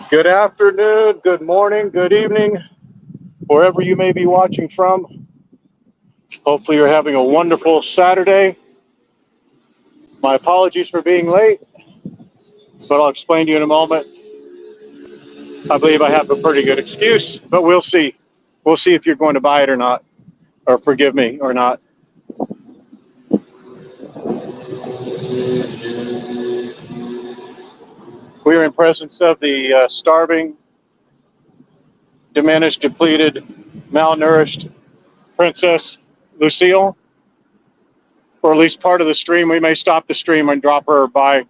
Good afternoon, good morning, good evening, wherever you may be watching from. Hopefully, you're having a wonderful Saturday. My apologies for being late, but I'll explain to you in a moment. I believe I have a pretty good excuse, but we'll see. We'll see if you're going to buy it or not, or forgive me or not. We are in presence of the starving, diminished, depleted, malnourished Princess Lucille. For at least part of the stream, we may stop the stream and drop her by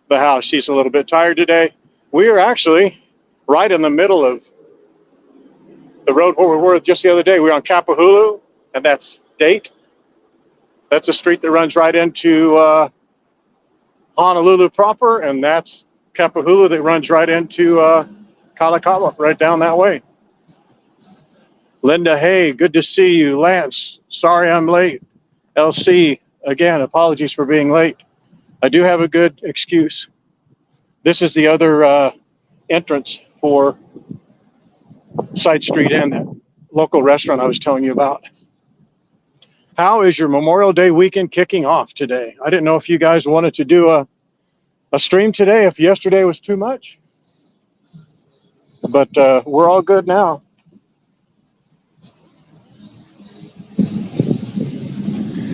the house. She's a little bit tired today. We are actually right in the middle of the road where we were just the other day. We're on Kapahulu, and that's Date. That's a street that runs right into Honolulu proper, and that's Kapahulu that runs right into Kalakaua, right down that way. Linda, hey, good to see you. Lance, sorry I'm late. LC, again, apologies for being late. I do have a good excuse. This is the other entrance for side street and that local restaurant I was telling you about. How is your Memorial Day weekend kicking off today? I didn't know if you guys wanted to do a stream today, if yesterday was too much, but we're all good now.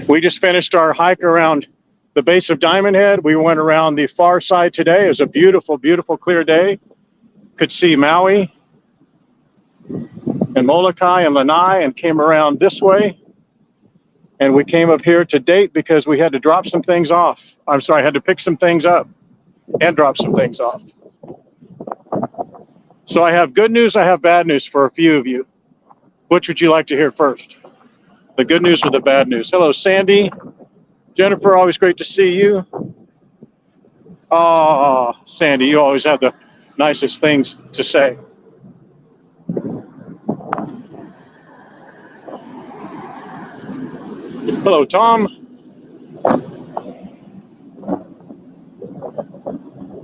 We just finished our hike around the base of Diamond Head. We went around the far side today. It was a beautiful, beautiful, clear day. Could see Maui and Molokai and Lanai, and came around this way. And we came up here to Date because we had to drop some things off. I'm sorry, I had to pick some things up and drop some things off. So I have good news, I have bad news for a few of you. Which would you like to hear first? The good news or the bad news? Hello, Sandy. Jennifer, always great to see you. Oh, Sandy, you always have the nicest things to say. Hello, Tom.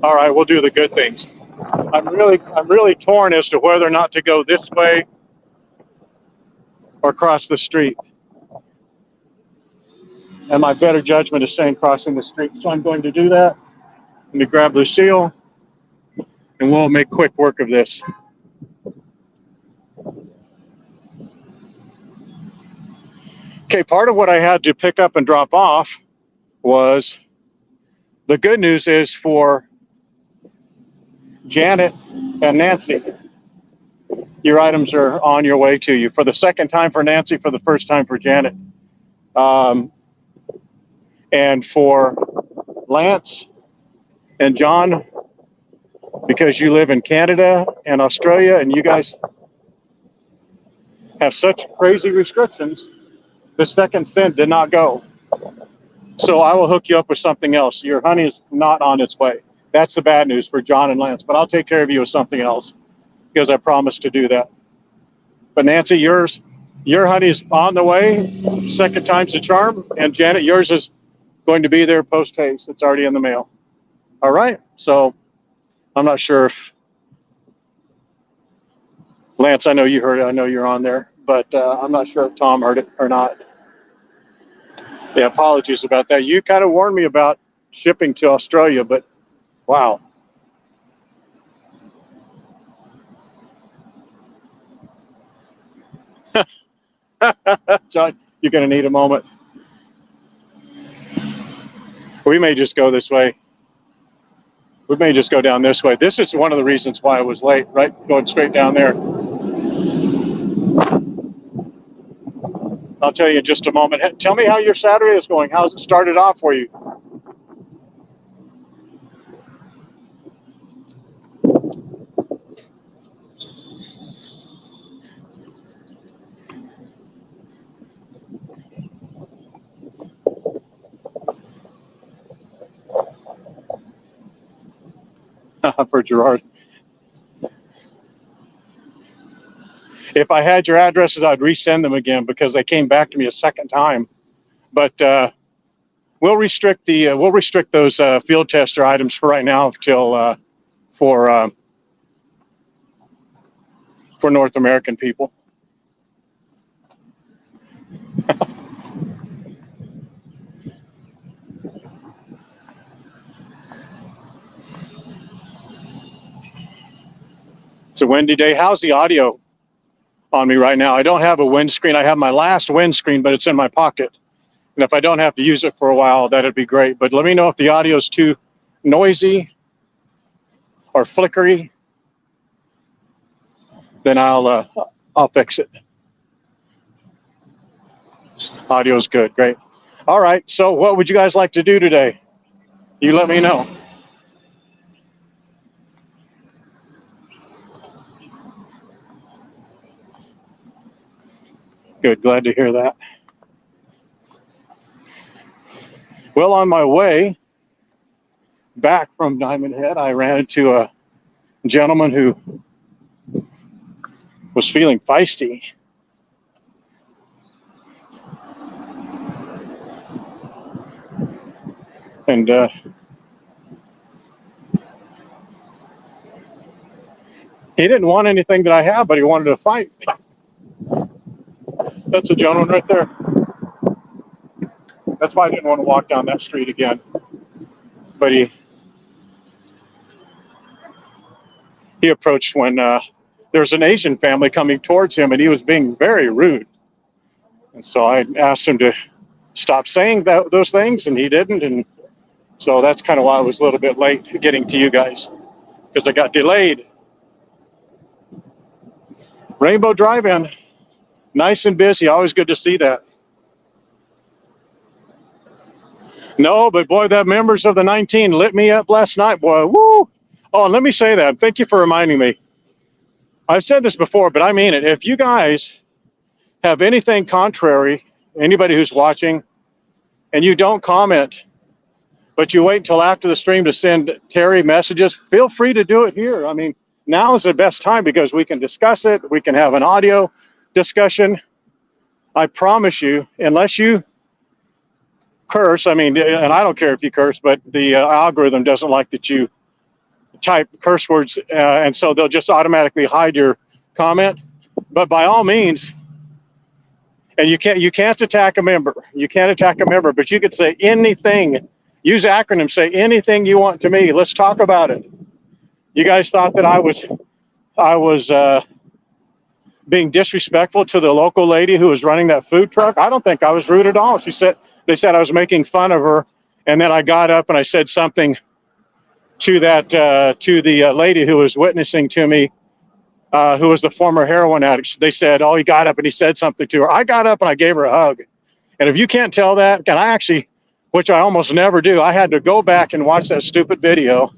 All right, we'll do the good things. I'm really torn as to whether or not to go this way or cross the street. And my better judgment is saying crossing the street. So I'm going to do that. Let me grab Lucille, and we'll make quick work of this. Okay, part of what I had to pick up and drop off was, the good news is for Janet and Nancy. Your items are on your way to you. For the second time for Nancy, for the first time for Janet. And for Lance and John, because you live in Canada and Australia and you guys have such crazy restrictions, the second cent did not go. So I will hook you up with something else. Your honey is not on its way. That's the bad news for John and Lance, but I'll take care of you with something else because I promised to do that. But Nancy, your honey's on the way. Second time's the charm. And Janet, yours is going to be there post haste. It's already in the mail. All right. So I'm not sure if Lance, I know you heard it. I know you're on there, but I'm not sure if Tom heard it or not. Yeah, apologies about that. You kind of warned me about shipping to Australia, but wow. John, you're going to need a moment. We may just go this way. We may just go down this way. This is one of the reasons why I was late, right? Going straight down there. I'll tell you in just a moment. Tell me how your Saturday is going. How's it started off for you? For Gerard. If I had your addresses, I'd resend them again because they came back to me a second time. But we'll restrict those field tester items for right now till for for North American people. It's a windy day. How's the audio on me right now? I don't have a windscreen. I have my last windscreen, but it's in my pocket. And if I don't have to use it for a while, that'd be great. But let me know if the audio is too noisy or flickery. Then I'll fix it. Audio's good. Great. All right. So what would you guys like to do today? You let me know. Good. Glad to hear that. Well, on my way back from Diamond Head, I ran into a gentleman who was feeling feisty. And he didn't want anything that I have, but he wanted to fight. That's a gentleman right there. That's why I didn't want to walk down that street again. But he approached when there's an Asian family coming towards him, and he was being very rude. And so I asked him to stop saying those things, and he didn't. And so that's kind of why I was a little bit late getting to you guys, because I got delayed. Rainbow Drive-In, nice and busy. Always good to see that. No, but boy, that members of the 19 lit me up last night, boy. Woo! Oh, let me say that. Thank you for reminding me. I've said this before, but I mean it. If you guys have anything contrary, anybody who's watching, and you don't comment, but you wait until after the stream to send Terry messages, feel free to do it here. I mean, now is the best time because we can discuss it. We can have an audio discussion. I promise you, unless you curse, I mean, and I don't care if you curse, but the algorithm doesn't like that you type curse words, and so they'll just automatically hide your comment. But by all means, and you can't attack a member. You can't attack a member, but you could say anything. Use acronyms. Say anything you want to me. Let's talk about it. You guys thought that I was being disrespectful to the local lady who was running that food truck. I don't think I was rude at all. They said I was making fun of her, and then I got up and I said something to the lady who was witnessing to me, who was the former heroin addict. They said, "Oh, he got up and he said something to her." I got up and I gave her a hug. And if you can't tell that, and I actually, which I almost never do, I had to go back and watch that stupid video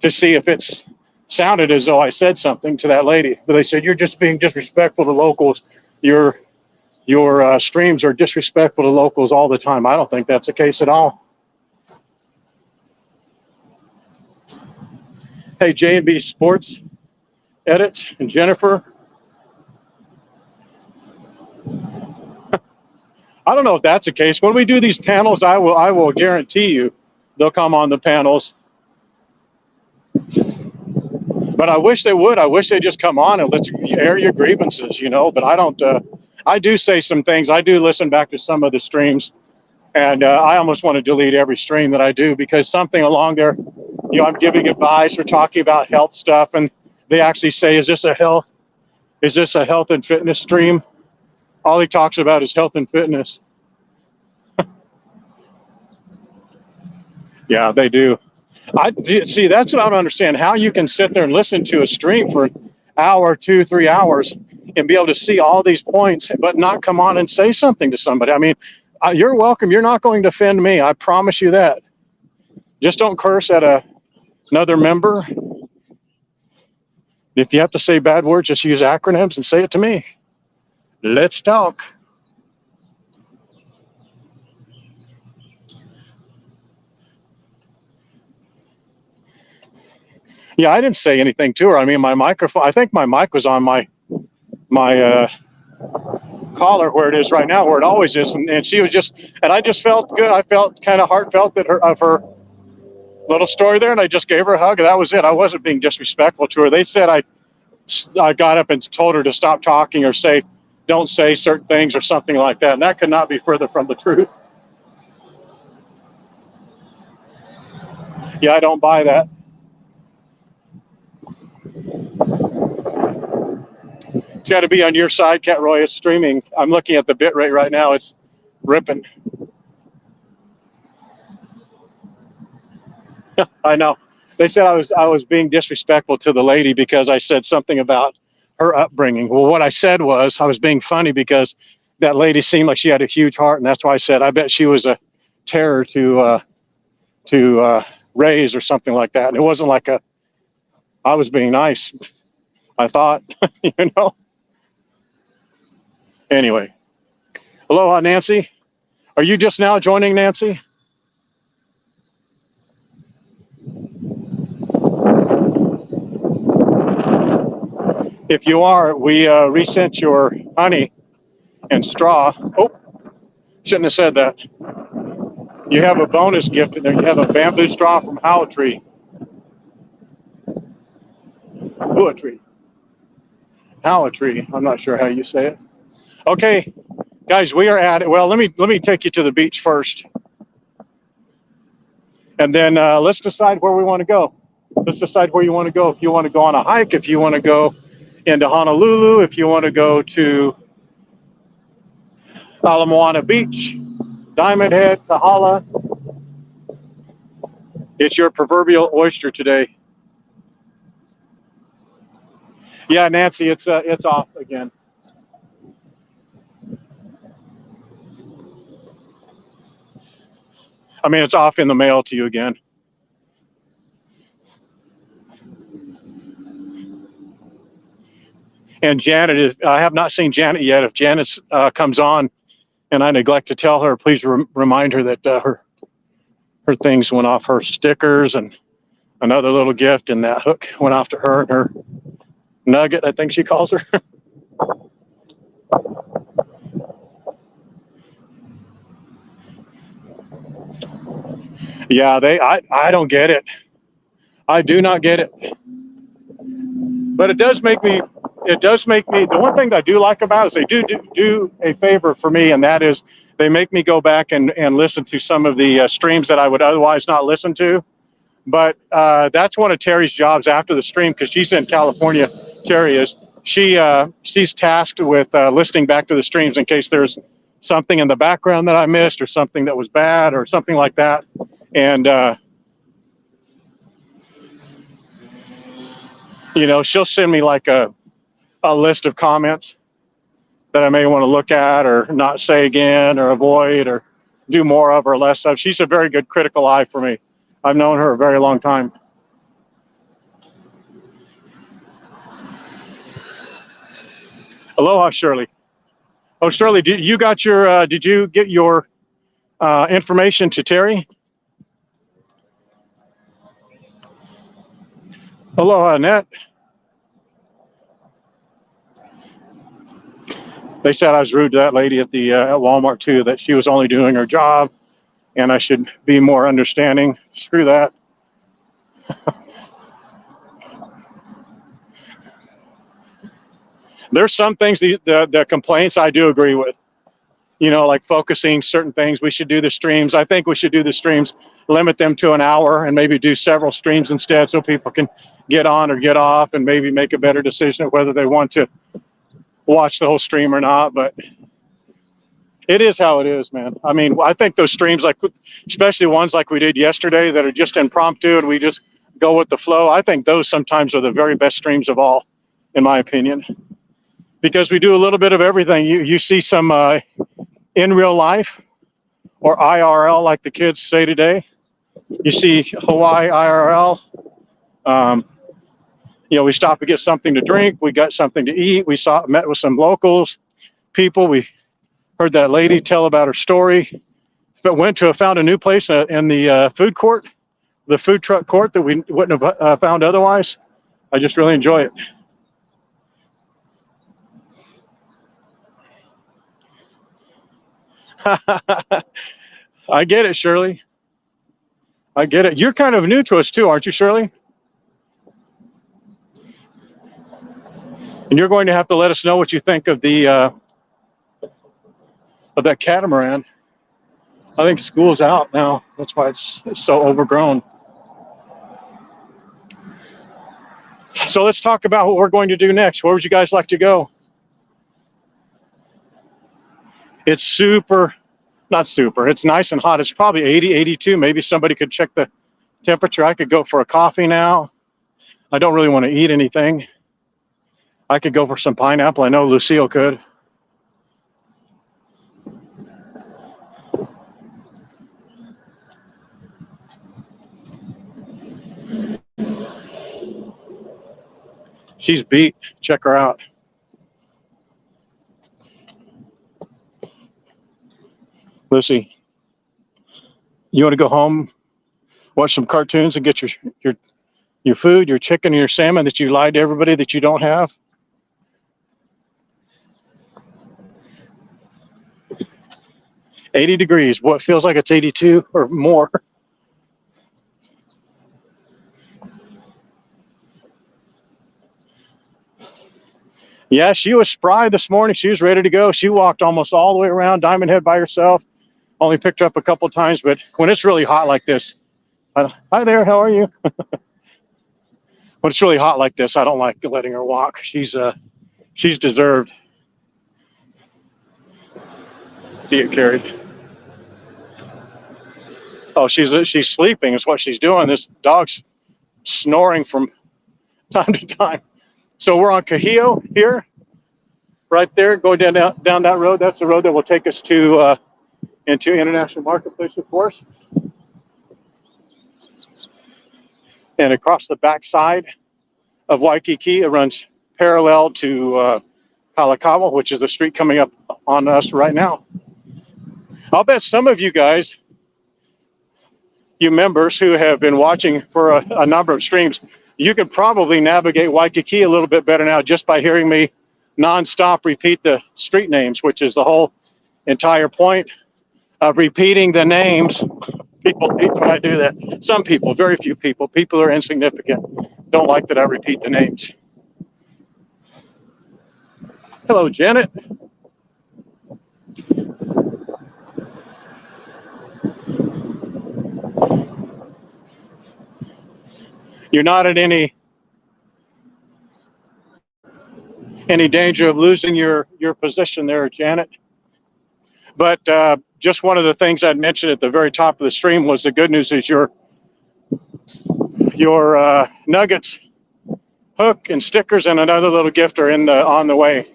to see if it's sounded as though I said something to that lady. But they said, "You're just being disrespectful to locals. Your streams are disrespectful to locals all the time." I don't think that's the case at all. Hey, J&B Sports Edit and Jennifer. I don't know if that's the case. When we do these panels, I will guarantee you they'll come on the panels. But I wish they would. I wish they'd just come on and let's air your grievances, you know. But I don't. I do say some things. I do listen back to some of the streams, and I almost want to delete every stream that I do because something along there, you know, I'm giving advice or talking about health stuff, and they actually say, "Is this a health and fitness stream?" All he talks about is health and fitness. Yeah, they do. See, that's what I don't understand. How you can sit there and listen to a stream for an hour, 2, 3 hours and be able to see all these points, but not come on and say something to somebody. I mean, you're welcome. You're not going to offend me. I promise you that. Just don't curse at another member. If you have to say bad words, just use acronyms and say it to me. Let's talk. Yeah, I didn't say anything to her. I mean, my microphone, I think my mic was on my collar where it is right now, where it always is. And she was just, and I just felt good. I felt kind of heartfelt of her little story there. And I just gave her a hug. And that was it. I wasn't being disrespectful to her. They said I I got up and told her to stop talking or say, don't say certain things or something like that. And that could not be further from the truth. Yeah, I don't buy that. It's got to be on your side, Cat Roy. It's streaming. I'm looking at the bit rate right now. It's ripping. I know. They said I was being disrespectful to the lady because I said something about her upbringing. Well, what I said was I was being funny because that lady seemed like she had a huge heart, and that's why I said I bet she was a terror to raise or something like that. And it wasn't like I was being nice. I thought, you know. Anyway, aloha, Nancy. Are you just now joining, Nancy? If you are, we resent your honey and straw. Oh, shouldn't have said that. You have a bonus gift in there. You have a bamboo straw from Hua Tree. Hua Tree. Hua Tree. I'm not sure how you say it. Okay, guys, we are at it. Well, let me take you to the beach first, and then let's decide where we want to go. Let's decide where you want to go. If you want to go on a hike, if you want to go into Honolulu, if you want to go to Ala Moana Beach, Diamond Head, Kahala. It's your proverbial oyster today. Yeah, Nancy, it's off again. I mean, it's off in the mail to you again. And Janet, I have not seen Janet yet. If Janet comes on and I neglect to tell her, please remind her that her things went off, her stickers and another little gift, and that hook went off to her and her nugget, I think she calls her. Yeah, I don't get it. I do not get it. But it does make me, the one thing that I do like about it is they do a favor for me, and that is they make me go back and listen to some of the streams that I would otherwise not listen to. But that's one of Terry's jobs after the stream, because she's in California, Terry is. She's tasked with listening back to the streams in case there's something in the background that I missed or something that was bad or something like that. And, you know, she'll send me like a list of comments that I may want to look at or not say again or avoid or do more of or less of. She's a very good critical eye for me. I've known her a very long time. Aloha, Shirley. Oh, Shirley, did you get your information to Terry? Aloha, Annette. They said I was rude to that lady at the at Walmart too, that she was only doing her job and I should be more understanding. Screw that. There's some things, the complaints I do agree with. You know, like focusing certain things. We should do the streams. I think we should do the streams, limit them to an hour and maybe do several streams instead so people can get on or get off and maybe make a better decision of whether they want to watch the whole stream or not. But it is how it is, man. I mean, I think those streams, like especially ones like we did yesterday that are just impromptu and we just go with the flow, I think those sometimes are the very best streams of all, in my opinion, because we do a little bit of everything. You see some in real life, or IRL, like the kids say today. You see Hawaii IRL. You know, we stopped to get something to drink. We got something to eat. We met with some locals, people. We heard that lady tell about her story. But found a new place in the food court, the food truck court that we wouldn't have found otherwise. I just really enjoy it. I get it, Shirley. I get it. You're kind of new to us too, aren't you, Shirley? And you're going to have to let us know what you think of the of that catamaran. I think school's out now. That's why it's so overgrown. So let's talk about what we're going to do next. Where would you guys like to go? It's super, not super. It's nice and hot. It's probably 80, 82. Maybe somebody could check the temperature. I could go for a coffee now. I don't really want to eat anything. I could go for some pineapple. I know Lucille could. She's beat. Check her out. Lucy, you want to go home, watch some cartoons, and get your food, your chicken, and your salmon that you lied to everybody that you don't have? 80 degrees. What feels like it's 82 or more. Yeah, she was spry this morning. She was ready to go. She walked almost all the way around Diamond Head by herself. Only picked her up a couple of times, but when it's really hot like this, hi there, how are you? When it's really hot like this, I don't like letting her walk. She's deserved to get carried. Oh, she's sleeping is what she's doing. This dog's snoring from time to time. So we're on Cahio here, right there, going down that road. That's the road that will take us to into International Marketplace, of course. And across the backside of Waikiki, it runs parallel to Kalakaua, which is the street coming up on us right now. I'll bet some of you guys, you members who have been watching for a number of streams, you can probably navigate Waikiki a little bit better now just by hearing me nonstop repeat the street names, which is the whole entire point of repeating the names. People hate when I do that. Some people, very few people. People are insignificant. Don't like that I repeat the names. Hello, Janet. You're not at any danger of losing your position there, Janet. But just one of the things I'd mentioned at the very top of the stream was the good news is your nuggets, hook, and stickers, and another little gift are on the way.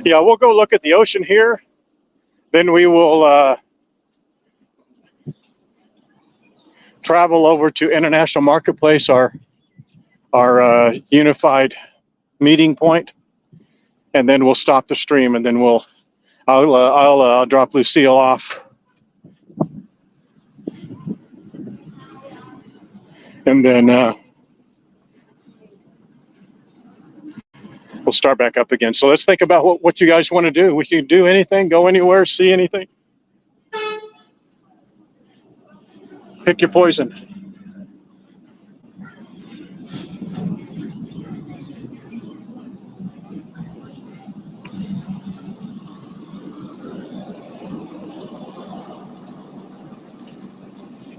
Yeah, we'll go look at the ocean here. Then we will travel over to International Marketplace, our unified meeting point, and then we'll stop the stream, and then I'll drop Lucille off, and then we'll start back up again. So let's think about what you guys want to do. We can do anything, go anywhere, see anything. Pick your poison.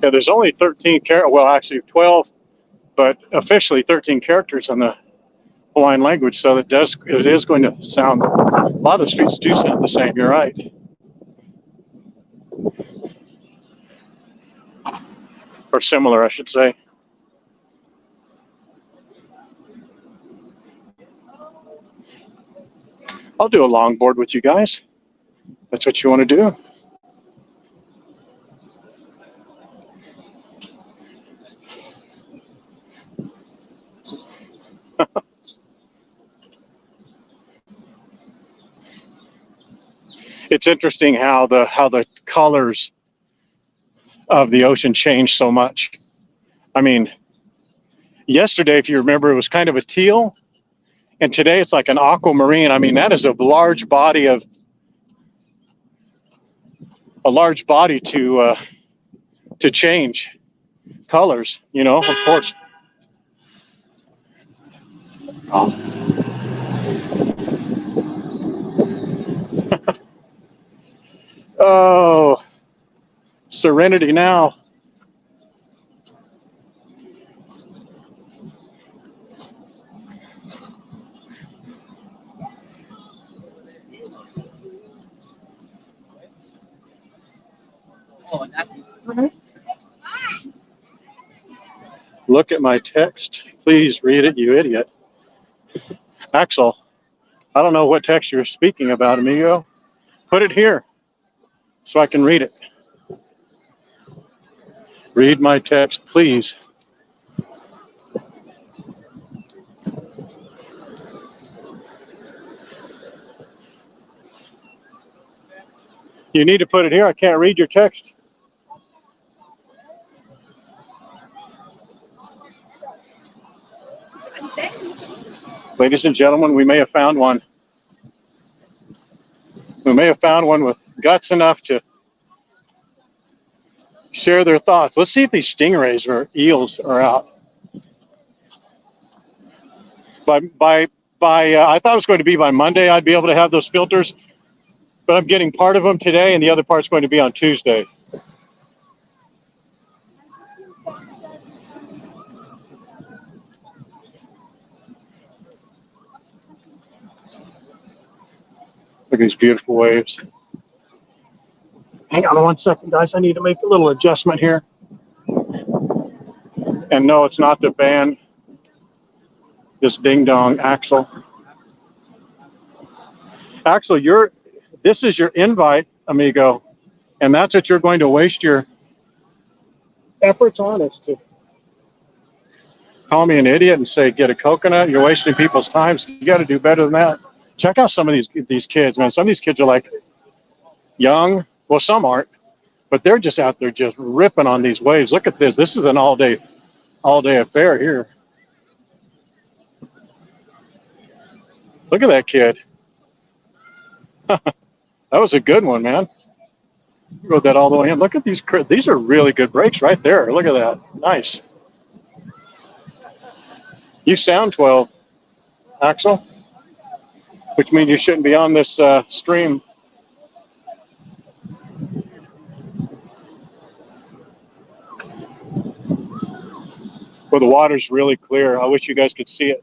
Yeah, there's only 13 characters. Well, actually 12, but officially 13 characters in the Hawaiian language. So it is going to sound. A lot of the streets do sound the same. You're right, or similar, I should say. I'll do a longboard with you guys. That's what you want to do. It's interesting how the colors of the ocean change so much. I mean, yesterday, if you remember, it was kind of a teal, and today it's like an aquamarine. I mean, that is a large body to change colors. You know, of course. Oh, serenity now. Look at my text. Please read it, you idiot. Axel, I don't know what text you're speaking about, amigo. Put it here so I can read it. Read my text, please. You need to put it here. I can't read your text. Ladies and gentlemen, we may have found one. We may have found one with guts enough to share their thoughts. Let's see if these stingrays or eels are out. I thought it was going to be by Monday I'd be able to have those filters, but I'm getting part of them today and the other part's going to be on Tuesday. Look at these beautiful waves. Hang on 1 second, guys. I need to make a little adjustment here. And no, it's not to ban this ding-dong, Axel. Axel, this is your invite, amigo. And that's what you're going to waste your efforts on, is to call me an idiot and say, get a coconut. You're wasting people's time. So you got to do better than that. Check out some of these kids, man. Some of these kids are like young. Well, some aren't, but they're just out there just ripping on these waves. Look at this. This is an all-day affair here. Look at that kid. That was a good one, man. You rode that all the way in. Look at these. These are really good breaks right there. Look at that. Nice. You sound 12, Axel, which means you shouldn't be on this stream. Well, the water's really clear. I wish you guys could see it.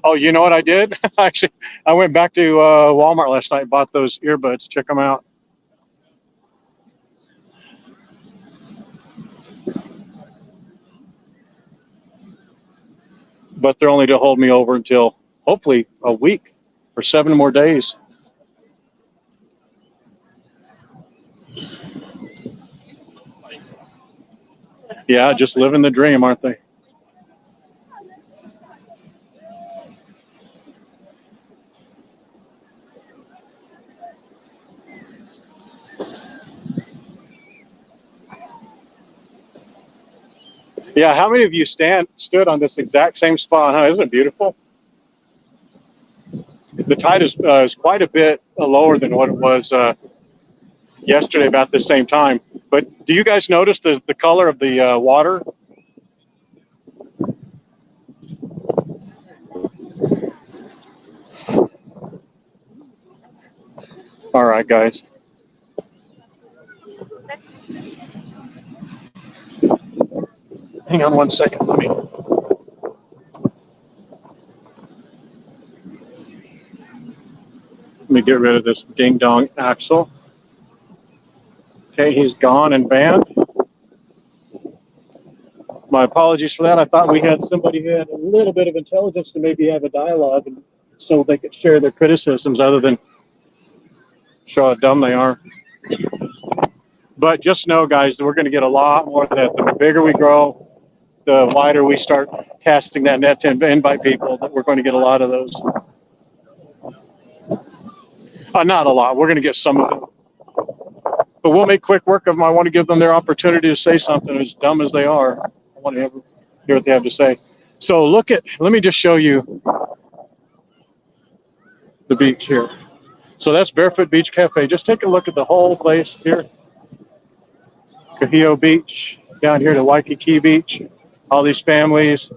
Oh, you know what I did? Actually, I went back to Walmart last night and bought those earbuds. Check them out. But they're only to hold me over until hopefully a week or 7 more days. Yeah, just living the dream, aren't they? Yeah, how many of you stood on this exact same spot? Huh? Isn't it beautiful? The tide is quite a bit lower than what it was yesterday about the same time. But do you guys notice the color of the water? All right, guys. Hang on 1 second. Let me get rid of this ding-dong Axel. Okay, he's gone and banned. My apologies for that. I thought we had somebody who had a little bit of intelligence to maybe have a dialogue, and so they could share their criticisms other than show how dumb they are. But just know, guys, that we're going to get a lot more of that. The bigger we grow, the wider we start casting that net to invite people, that we're going to get a lot of those. Not a lot. We're going to get some of them. But we'll make quick work of them. I want to give them their opportunity to say something, as dumb as they are. I want to hear what they have to say. So let me just show you the beach here. So that's Barefoot Beach Cafe. Just take a look at the whole place here. Cahio Beach, down here to Waikiki Beach. All these families,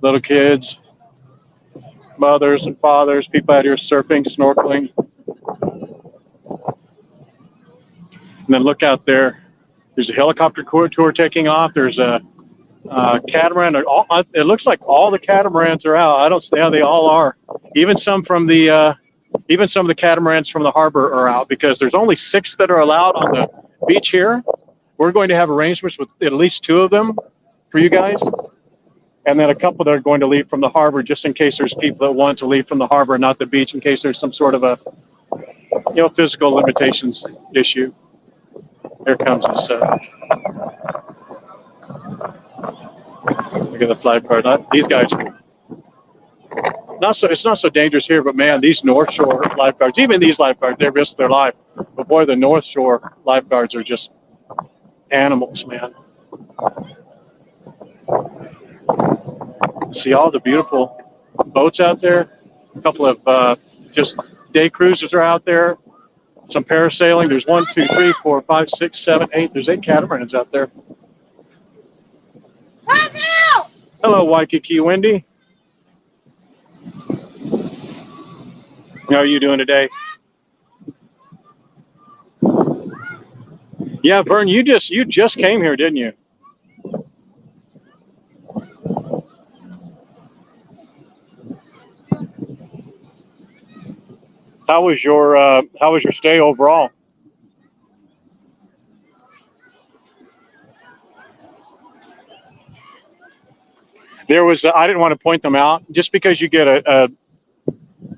little kids, mothers and fathers, people out here surfing, snorkeling. And then look out there. There's a helicopter tour taking off. There's a catamaran. It looks like all the catamarans are out. I don't see how they all are. Even some of the catamarans from the harbor are out because there's only 6 that are allowed on the beach here. We're going to have arrangements with at least 2 of them for you guys, and then a couple that are going to leave from the harbor just in case there's people that want to leave from the harbor, not the beach, in case there's some sort of a physical limitations issue. Here comes this. Look at the lifeguard. These guys. It's not so dangerous here, but man, these North Shore lifeguards, even these lifeguards, they risk their life. But boy, the North Shore lifeguards are just animals, man. See all the beautiful boats out there. A couple of just day cruisers are out there. Some parasailing. There's 1, 2, 3, 4, 5, 6, 7, 8. There's 8 catamarans out there. Hello, Waikiki Wendy. How are you doing today? Yeah, Vern, you just came here, didn't you? How was your stay overall? There was I didn't want to point them out just because you get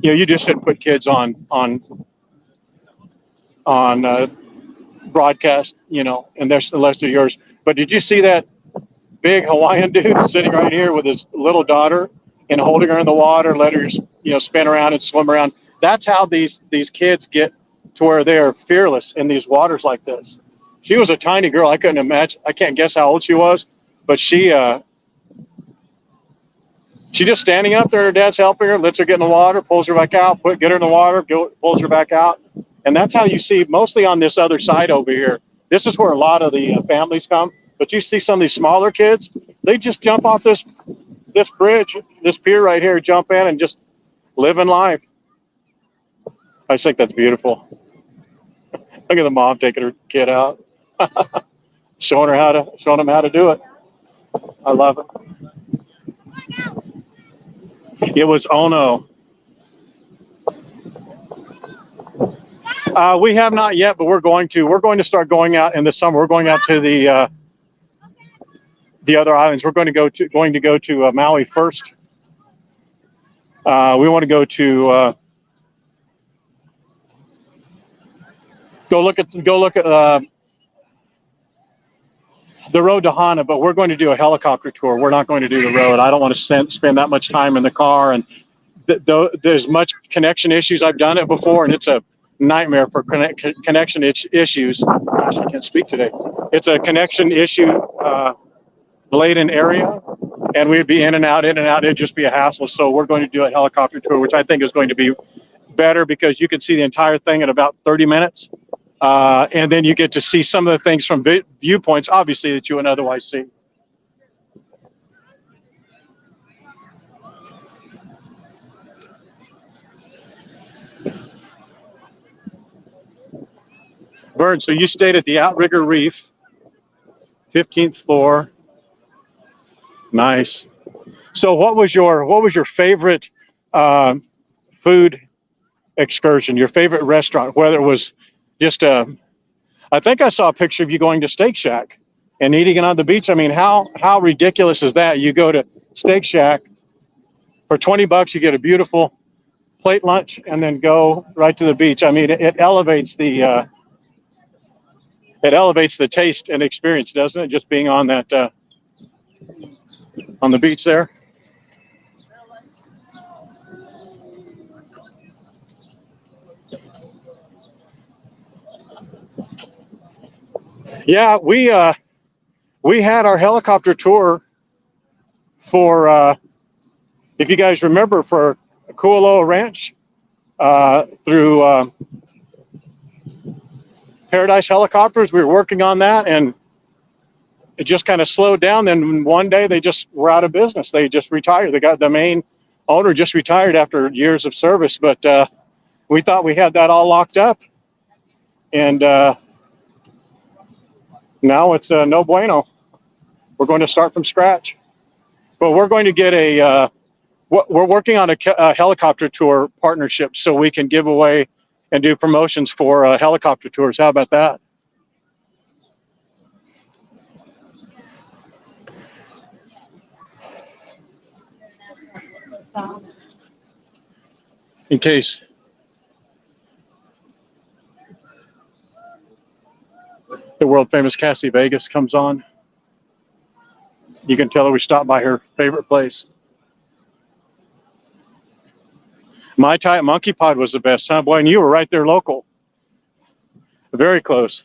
you just shouldn't put kids on broadcast, unless they're yours. But did you see that big Hawaiian dude sitting right here with his little daughter and holding her in the water, let her spin around and swim around? That's how these kids get to where they're fearless in these waters like this. She was a tiny girl. I couldn't imagine. I can't guess how old she was, but she just standing up there. Her dad's helping her, lets her get in the water, pulls her back out, get her in the water, pulls her back out. And that's how you see mostly on this other side over here. This is where a lot of the families come. But you see some of these smaller kids, they just jump off this bridge, this pier right here, jump in and just live in life. I think that's beautiful. Look at the mom taking her kid out, showing them how to do it. I love it. It was Ono. We have not yet, but we're going to. We're going to start going out in the summer. We're going out to the other islands. We're going to go to Maui first. We want to go to go look at the road to Hana, but we're going to do a helicopter tour. We're not going to do the road. I don't want to spend that much time in the car, and there's much connection issues. I've done it before, and it's a nightmare for connection issues. Gosh, I can't speak today. It's a connection issue laden area, and we'd be in and out. It'd just be a hassle. So we're going to do a helicopter tour, which I think is going to be better because you can see the entire thing in about 30 minutes. And then you get to see some of the things from viewpoints, obviously, that you wouldn't otherwise see. Vern, so you stayed at the Outrigger Reef, 15th floor. Nice. So what was your favorite food excursion, your favorite restaurant, whether it was just I think I saw a picture of you going to Steak Shack and eating it on the beach. I mean, how ridiculous is that? You go to Steak Shack for $20, you get a beautiful plate lunch and then go right to the beach. I mean, it elevates the taste and experience, doesn't it? Just being on that on the beach there. Yeah, we had our helicopter tour for if you guys remember, for Kualoa Ranch through Paradise Helicopters. We were working on that, and it just kind of slowed down. Then one day they just were out of business. They just retired. The main owner just retired after years of service. But we thought we had that all locked up, and now it's no bueno. We're going to start from scratch. But we're going to get we're working on a helicopter tour partnership so we can give away and do promotions for helicopter tours. How about that? In case the world famous Cassie Vegas comes on, you can tell her we stopped by her favorite place. My Thai at Monkey Pod was the best, huh? Boy, and you were right there local. Very close.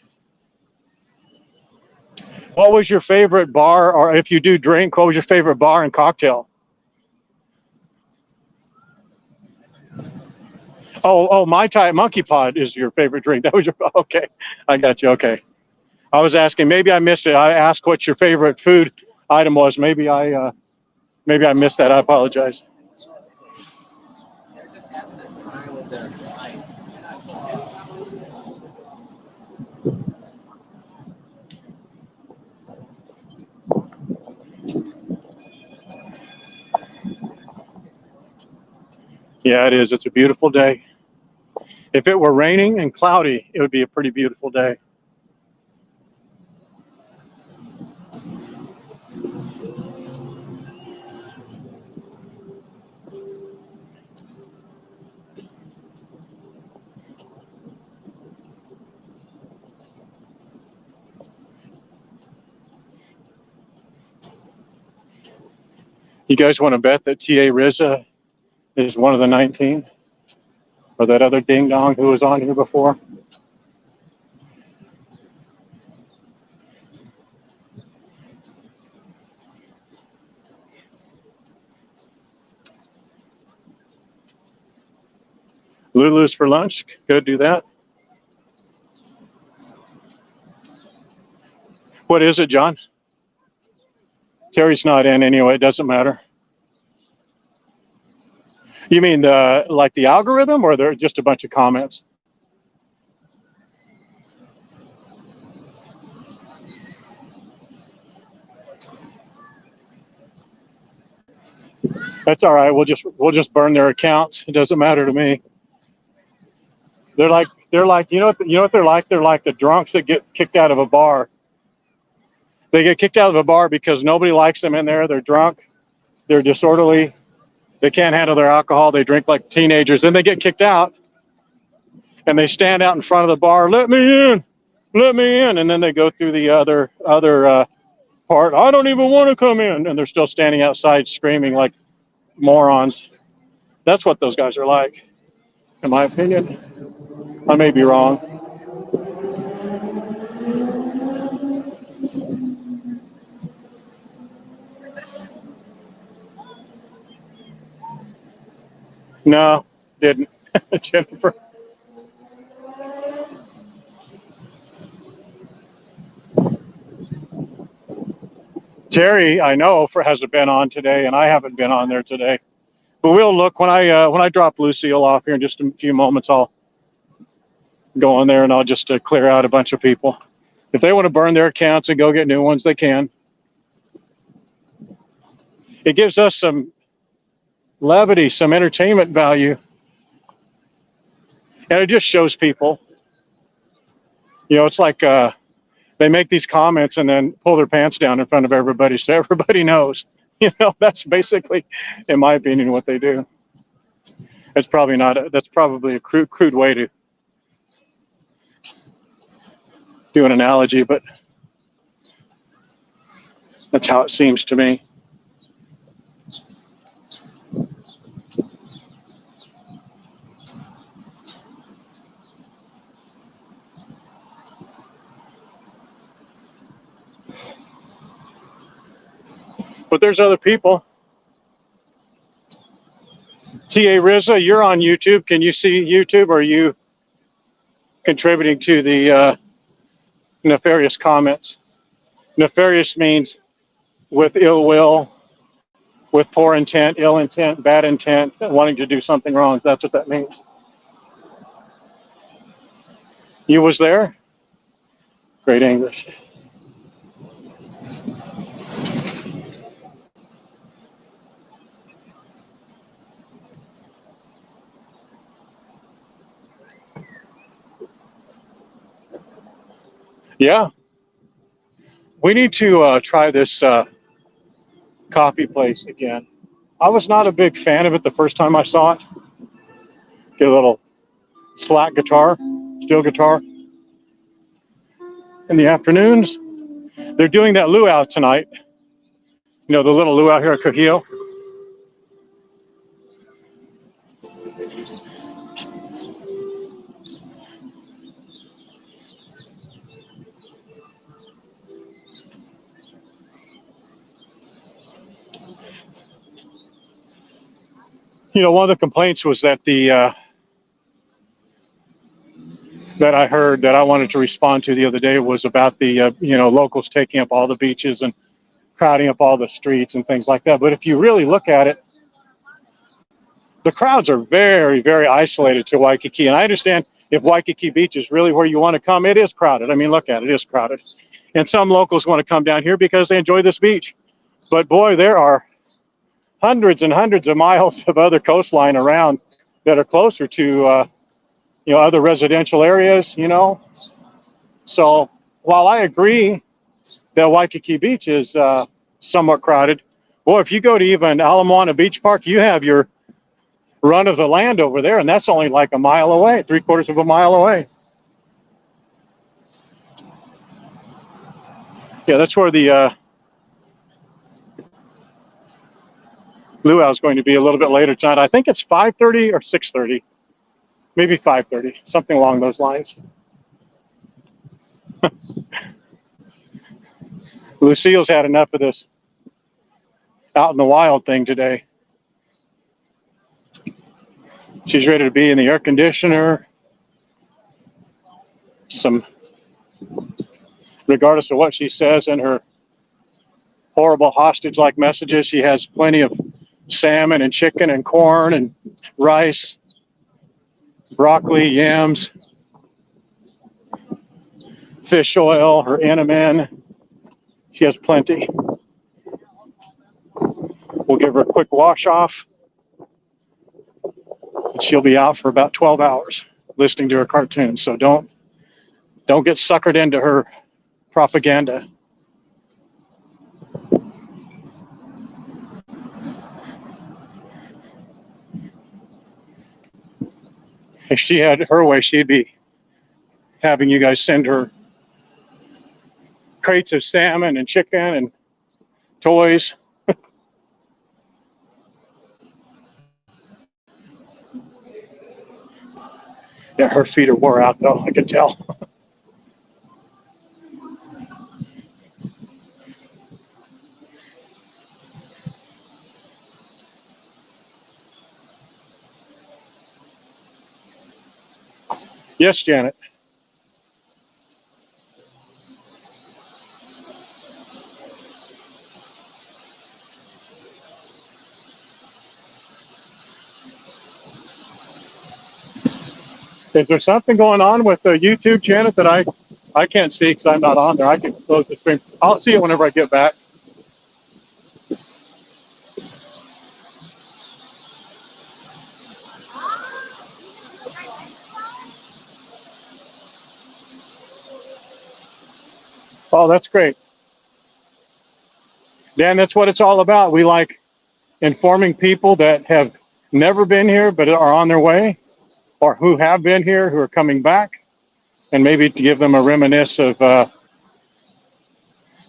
What was your favorite bar, or if you do drink, what was your favorite bar and cocktail? Oh, My Thai at Monkey Pod is your favorite drink. That was your, okay. I got you, okay. I was asking, maybe I missed it. I asked what your favorite food item was. Maybe I missed that. I apologize. Yeah, it is. It's a beautiful day. If it were raining and cloudy, it would be a pretty beautiful day. You guys want to bet that T.A. Rizza is one of the 19? Or that other ding dong who was on here before? Lulu's for lunch? Go do that. What is it, John? Terry's not in anyway. It doesn't matter. You mean like the algorithm, or they're just a bunch of comments? That's all right. We'll just burn their accounts. It doesn't matter to me. They're like you know what they're like? They're like the drunks that get kicked out of a bar. They get kicked out of a bar because nobody likes them in there. They're drunk. They're disorderly. They can't handle their alcohol. They drink like teenagers. Then they get kicked out, and they stand out in front of the bar. Let me in. Let me in. And then they go through the other part. I don't even want to come in. And they're still standing outside screaming like morons. That's what those guys are like, in my opinion. I may be wrong. No, didn't. Jennifer. Terry, I know, hasn't been on today, and I haven't been on there today. But we'll look when I drop Lucille off here in just a few moments. I'll go on there and I'll just clear out a bunch of people. If they want to burn their accounts and go get new ones, they can. It gives us some levity, some entertainment value, and it just shows people. You know, it's like they make these comments and then pull their pants down in front of everybody, so everybody knows. You know, that's basically, in my opinion, what they do. That's probably not. That's probably a crude way to do an analogy, but that's how it seems to me. But there's other people. T.A. Rizza, you're on YouTube. Can you see YouTube? Or are you contributing to the nefarious comments? Nefarious means with ill will, with poor intent, ill intent, bad intent, wanting to do something wrong. That's what that means. You was there? Great English. Yeah, we need to try this coffee place again. I was not a big fan of it the first time I saw it. Get a little flat guitar, steel guitar in the afternoons. They're doing that luau tonight. You know, the little luau here at Cahio. You know, one of the complaints was that that I heard that I wanted to respond to the other day was about the you know, locals taking up all the beaches and crowding up all the streets and things like that. But if you really look at it, the crowds are very, very isolated to Waikiki. And I understand if Waikiki Beach is really where you want to come, it is crowded. I mean, look at it, it is crowded. And some locals want to come down here because they enjoy this beach. But boy, there are hundreds and hundreds of miles of other coastline around that are closer to, you know, other residential areas, you know. So while I agree that Waikiki Beach is somewhat crowded, well, if you go to even Ala Moana Beach Park, you have your run of the land over there, and that's only like a mile away, 3/4 of a mile away. Yeah, that's where the luau is going to be a little bit later tonight. I think it's 5:30 or 6:30, maybe 5:30, something along those lines. Lucille's had enough of this out in the wild thing today. She's ready to be in the air conditioner. Regardless of what she says in her horrible hostage-like messages, she has plenty of salmon and chicken and corn and rice, broccoli, yams, fish oil, her NMN. She has plenty. We'll give her a quick wash off. And she'll be out for about 12 hours listening to her cartoons. So don't get suckered into her propaganda. If she had her way, she'd be having you guys send her crates of salmon and chicken and toys. Yeah, her feet are wore out though, I can tell. Yes, Janet. Is there something going on with the YouTube, Janet, that I can't see because I'm not on there? I can close the stream. I'll see it whenever I get back. Oh, that's great. Dan, that's what it's all about. We like informing people that have never been here but are on their way, or who have been here, who are coming back, and maybe to give them a reminisce of the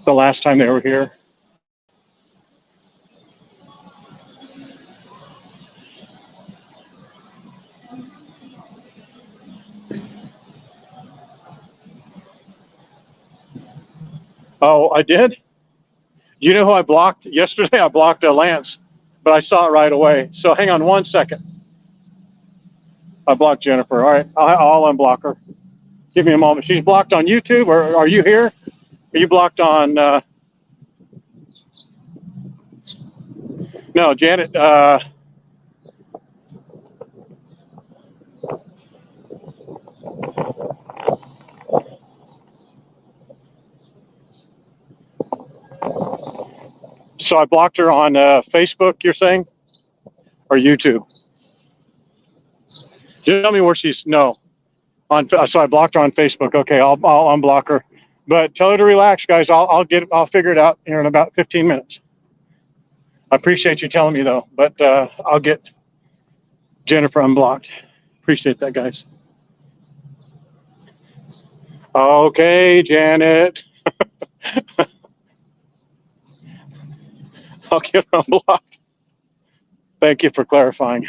last time they were here. Oh, I did? You know who I blocked yesterday? I blocked Lance, but I saw it right away. So hang on 1 second. I blocked Jennifer. All right, I'll unblock her. Give me a moment. She's blocked on YouTube, or are you here? Are you blocked on? No, Janet. So I blocked her on Facebook, you're saying, or YouTube? Just tell me where she's. No, so I blocked her on Facebook. Okay, I'll unblock her, but tell her to relax, guys. I'll figure it out here in about 15 minutes. I appreciate you telling me though, but I'll get Jennifer unblocked. Appreciate that, guys. Okay, Janet. I'll get her unblocked. Thank you for clarifying.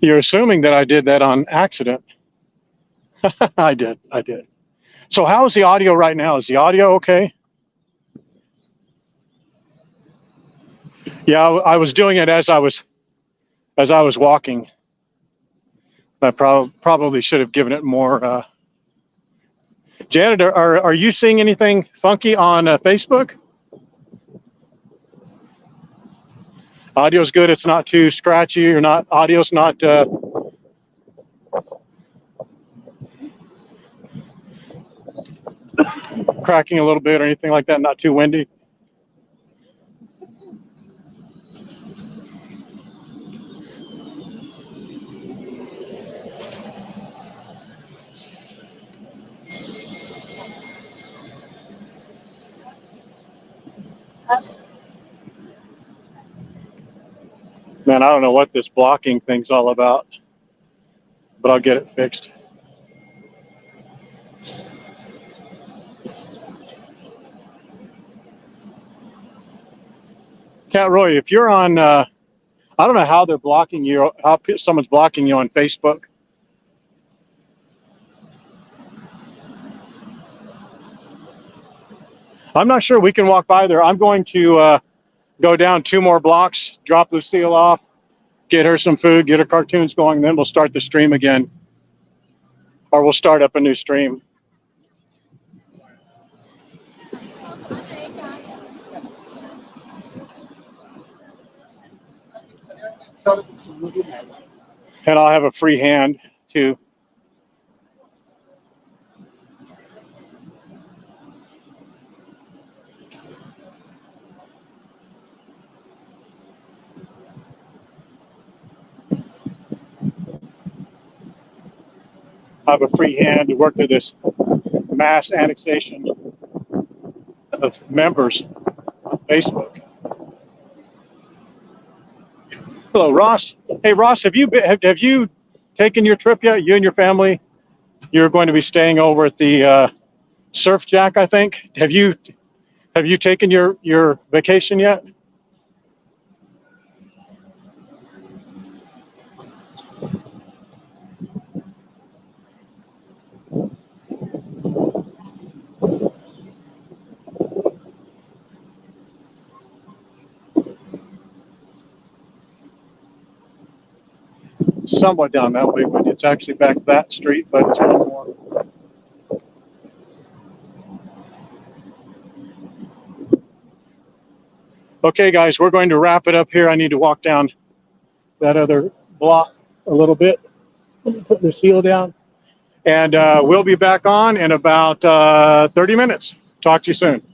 You're assuming that I did that on accident. I did. So how is the audio right now? Is the audio okay? Yeah, I was doing it as I was walking. I probably should have given it more. Janet, are you seeing anything funky on Facebook? Audio's good. It's not too scratchy. Audio's not. Cracking a little bit or anything like that. Not too windy. Man, I don't know what this blocking thing's all about, but I'll get it fixed. Cat Roy, if you're on, I don't know how they're blocking you, how someone's blocking you on Facebook. I'm not sure we can walk by there. I'm going to go down 2 more blocks, drop Lucille off, get her some food, get her cartoons going, then we'll start the stream again. Or we'll start up a new stream. And I'll have a free hand too. I have a free hand to work through this mass annexation of members on Facebook. Hello, Ross. Hey, Ross, have you taken your trip yet? You and your family? You're going to be staying over at the Surf Jack, I think. Have you taken your vacation yet? Somewhat down that way, but it's actually back that street, but it's one more. Okay, guys, we're going to wrap it up here. I need to walk down that other block a little bit. Put the seal down. And we'll be back on in about 30 minutes. Talk to you soon.